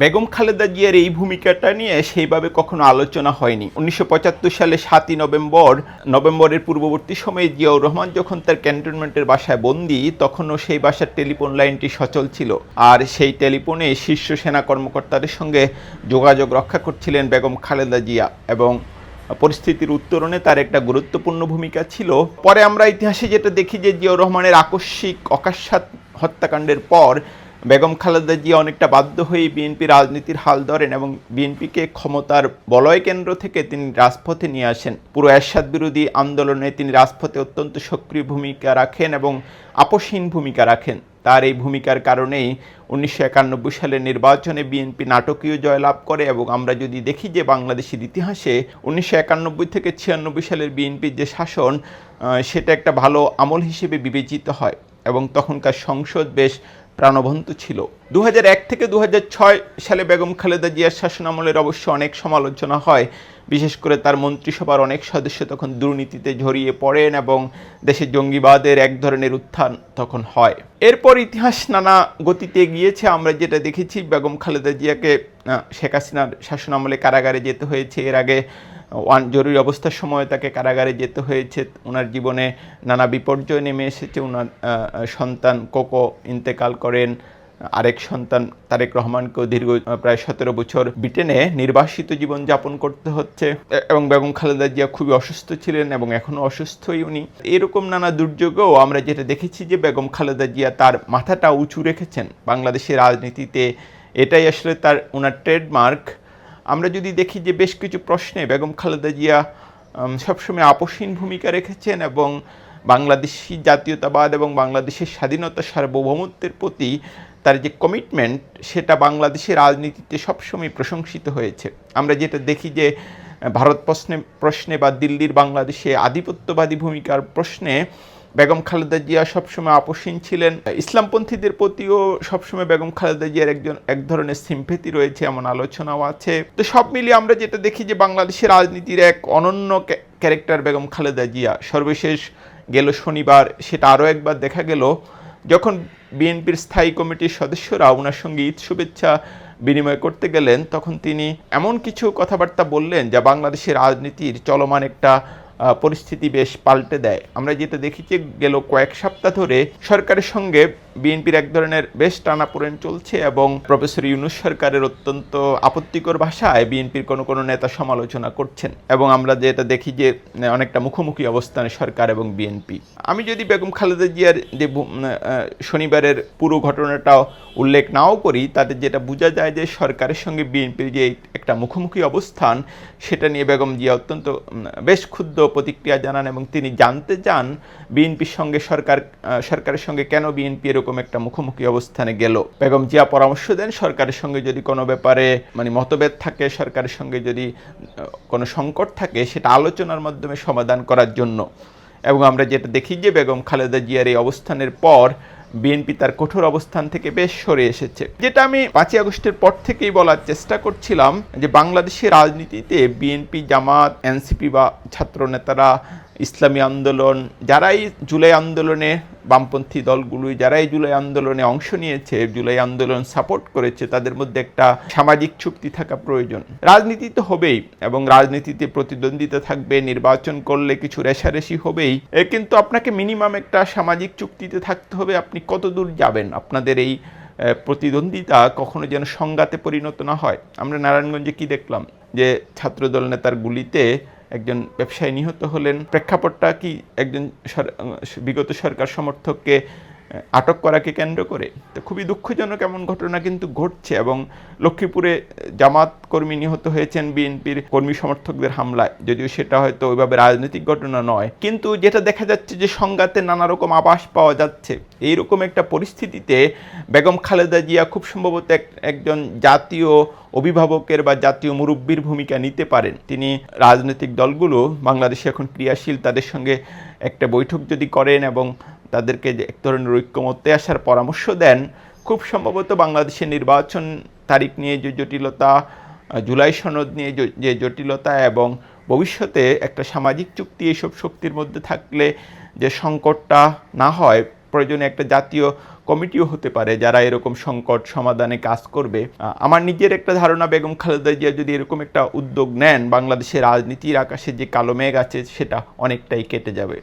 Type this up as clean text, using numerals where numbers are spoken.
বেগম খালেদা জিয়ার এই ভূমিকাটা নিয়ে সেইভাবে কখনো আলোচনা হয়নি। 1975 সালে 7ই নভেম্বরের পূর্ববর্তী সময়ে জিয়াউর রহমান যখন তার ক্যান্টনমেন্টের বাসায় বন্দী, তখনও সেই বাসার টেলিফোন লাইনটি সচল ছিল, আর সেই টেলিফোনে শীর্ষ সেনা কর্মকর্তাদের সঙ্গে যোগাযোগ রক্ষা করছিলেন বেগম খালেদা জিয়া, এবং পরিস্থিতির উত্তরণে তার একটা গুরুত্বপূর্ণ ভূমিকা ছিল। পরে আমরা ইতিহাসে যেটা দেখি যে জিয়াউর রহমানের আকস্মিক অকস্মাৎ হত্যাকাণ্ডের পর বেগম খালেদা জিয়া অনেকটা বাধ্য হয়ে বিএনপি রাজনীতির হাল ধরেন এবং বিএনপিকে ক্ষমতার বলয় কেন্দ্র থেকে তিনি রাজপথে নিয়ে আসেন। পুরো এরশাদ বিরোধী আন্দোলনে তিনি রাজপথে অত্যন্ত সক্রিয় ভূমিকা রাখেন এবং আপোষহীন ভূমিকা রাখেন। তার এই ভূমিকার কারণেই 1991 সালের নির্বাচনে বিএনপি নাটকীয় জয়লাভ করে, এবং আমরা যদি দেখি যে বাংলাদেশের ইতিহাসে 1991 থেকে 96 সালের বিএনপির যে শাসন, সেটা একটা ভালো আমল হিসেবে বিবেচিত হয়, এবং তখনকার সংসদ বেশ প্রাণবন্ত ছিল। 2001 থেকে 2006 সালে বেগম খালেদা জিয়ার শাসনামলের অবশ্য অনেক সমালোচনা হয়, বিশেষ করে তার মন্ত্রিসভার অনেক সদস্য তখন দুর্নীতিতে জড়িয়ে পড়েন এবং দেশে জঙ্গিবাদের এক ধরনের উত্থান তখন হয়। এরপর ইতিহাস নানা গতিতে গিয়েছে। আমরা যেটা দেখেছি, বেগম খালেদা জিয়াকে শেখ হাসিনার শাসনামলে কারাগারে যেতে হয়েছে, এর আগে জরুরি অবস্থার সময় তাকে কারাগারে যেতে হয়েছে। ওনার জীবনে নানা বিপর্যয় নেমে এসেছে। ওনার সন্তান কোকো ইন্তেকাল করেন, আরেক সন্তান তারেক রহমানকেও দীর্ঘ প্রায় 17 বছর ব্রিটেনে নির্বাসিত জীবন যাপন করতে হচ্ছে, এবং বেগম খালেদা জিয়া খুবই অসুস্থ ছিলেন এবং এখনও অসুস্থই উনি। এরকম নানা দুর্যোগেও আমরা যেটা দেখেছি যে বেগম খালেদা জিয়া তার মাথাটা উঁচু রেখেছেন বাংলাদেশের রাজনীতিতে। এটাই আসলে ওনার ট্রেডমার্ক। আমরা যদি দেখি যে বেশ কিছু প্রশ্নে বেগম খালেদা জিয়া সবসময় আপোষহীন ভূমিকা রেখেছেন, এবং বাংলাদেশি জাতীয়তাবাদ এবং বাংলাদেশের স্বাধীনতা সার্বভৌমত্বের প্রতি তার যে কমিটমেন্ট, সেটা বাংলাদেশের রাজনীতিতে সবসময় প্রশংসিত হয়েছে। আমরা যেটা দেখি যে ভারত প্রশ্নে বা দিল্লির বাংলাদেশে আধিপত্যবাদী ভূমিকার প্রশ্নে বেগম খালেদা জিয়া সবসময় আপোষহীন ছিলেন। ইসলামপন্থীদের প্রতিও সবসময় বেগম খালেদা জিয়ার এক ধরনের সিম্পেথি রয়েছে, এমন আলোচনাও আছে। তো সব মিলিয়ে আমরা যেটা দেখি যে বাংলাদেশের রাজনীতির এক অনন্য ক্যারেক্টার বেগম খালেদা জিয়া। সর্বশেষ গেল শনিবার সেটা আরও একবার দেখা গেল, যখন বিএনপির স্থায়ী কমিটির সদস্যরা ওনার সঙ্গে ঈদ শুভেচ্ছা বিনিময় করতে গেলেন, তখন তিনি এমন কিছু কথাবার্তা বললেন যা বাংলাদেশের রাজনীতির চলমান একটা পরিস্থিতি বেশ পাল্টে দেয়। আমরা যেটা দেখি যে গেল কয়েক সপ্তাহ ধরে সরকারের সঙ্গে বিএনপির এক ধরনের বেশ টানাপোড়েন চলছে, এবং প্রফেসর ইউনূস সরকারের অত্যন্ত আপত্তিকর ভাষায় বিএনপির কোনো নেতা সমালোচনা করছেন, এবং আমরা যেটা দেখি যে অনেকটা মুখোমুখি অবস্থানে সরকার এবং বিএনপি। আমি যদি বেগম খালেদা জিয়ার যে শনিবারের পুরো ঘটনাটা উল্লেখ নাও করি, তাদের যেটা বোঝা যায় যে সরকারের সঙ্গে বিএনপির যে একটা মুখোমুখি অবস্থান, সেটা নিয়ে বেগম জিয়া অত্যন্ত বেশ ক্ষুব্ধ প্রতিক্রিয়া জানান, এবং তিনি জানতে চান বিএনপির সঙ্গে সরকারের সঙ্গে কেন বিএনপি এরকম একটা মুখোমুখি অবস্থানে গেল। বেগম জিয়া পরামর্শ দেন সরকারের সঙ্গে যদি কোনো ব্যাপারে মতভেদ থাকে, সরকারের সঙ্গে যদি কোনো সংকট থাকে, সেটা আলোচনার মাধ্যমে সমাধান করার জন্য। এবং আমরা যেটা দেখি যে বেগম খালেদা জিয়ার এই অবস্থানের পর বিএনপি তার কঠোর অবস্থান থেকে বেশ সরে এসেছে। যেটা আমি 5ই আগস্টের পর থেকেই বলার চেষ্টা করছিলাম, যে বাংলাদেশের রাজনীতিতে বিএনপি, জামাত, এনসিপি বা ছাত্র নেতারা, ইসলামী আন্দোলন, যারাই জুলাই আন্দোলনে, বামপন্থী দলগুলো যারাই জুলাই আন্দোলনে অংশ নিয়েছে, জুলাই আন্দোলন সাপোর্ট করেছে, তাদের মধ্যে একটা সামাজিক চুক্তি থাকা প্রয়োজন। রাজনীতি তো হবেই, এবং রাজনীতিতে প্রতিদ্বন্দ্বিতা থাকবে, নির্বাচন করলে কিছু রেষারেষি হবেই, কিন্তু আপনাকে মিনিমাম একটা সামাজিক চুক্তিতে থাকতে হবে। আপনি কত দূর যাবেন, আপনাদের এই প্রতিদ্বন্দ্বিতা কখনো যেন সংঘাতে পরিণত না হয়। আমরা নারায়ণগঞ্জে কি দেখলাম, যে ছাত্রদল নেতার গুলিতে একজন ব্যবসায়ী নিহত হলেন। প্রেক্ষাপটটা কি একজন বিগত সরকার সমর্থককে আটক করাকে কেন্দ্র করে। তো খুবই দুঃখজনক এমন ঘটনা কিন্তু ঘটছে, এবং লক্ষ্মীপুরে জামাত কর্মী নিহত হয়েছেন বিএনপির কর্মী সমর্থকদের হামলায়, যদিও সেটা হয়তো ওইভাবে রাজনৈতিক ঘটনা নয়, কিন্তু যেটা দেখা যাচ্ছে যে সংঘাতে নানা রকম আভাস পাওয়া যাচ্ছে। এইরকম একটা পরিস্থিতিতে বেগম খালেদা জিয়া খুব সম্ভবত একজন জাতীয় অভিভাবকের বা জাতীয় মুরব্বীর ভূমিকা নিতে পারেন। তিনি রাজনৈতিক দলগুলো বাংলাদেশে এখন ক্রিয়াশীল, তাদের সঙ্গে একটা বৈঠক যদি করেন এবং তাদেরকে এক ধরনের ঐক্যমত্যে আসার পরামর্শ দেন, খুব সম্ভবত বাংলাদেশের নির্বাচন তারিখ নিয়ে যে জটিলতা, জুলাই সনদ নিয়ে যে জটিলতা, এবং ভবিষ্যতে একটা সামাজিক চুক্তি, এইসব শক্তির মধ্যে থাকলে যে সংকটটা না হয়, প্রয়োজনে একটা জাতীয় কমিটিও হতে পারে যারা এরকম সংকট সমাধানে কাজ করবে। আমার নিজের একটা ধারণা, বেগম খালেদা জিয়া যদি এরকম একটা উদ্যোগ নেন, বাংলাদেশের রাজনীতির আকাশে যে কালো মেঘ আছে সেটা অনেকটাই কেটে যাবে।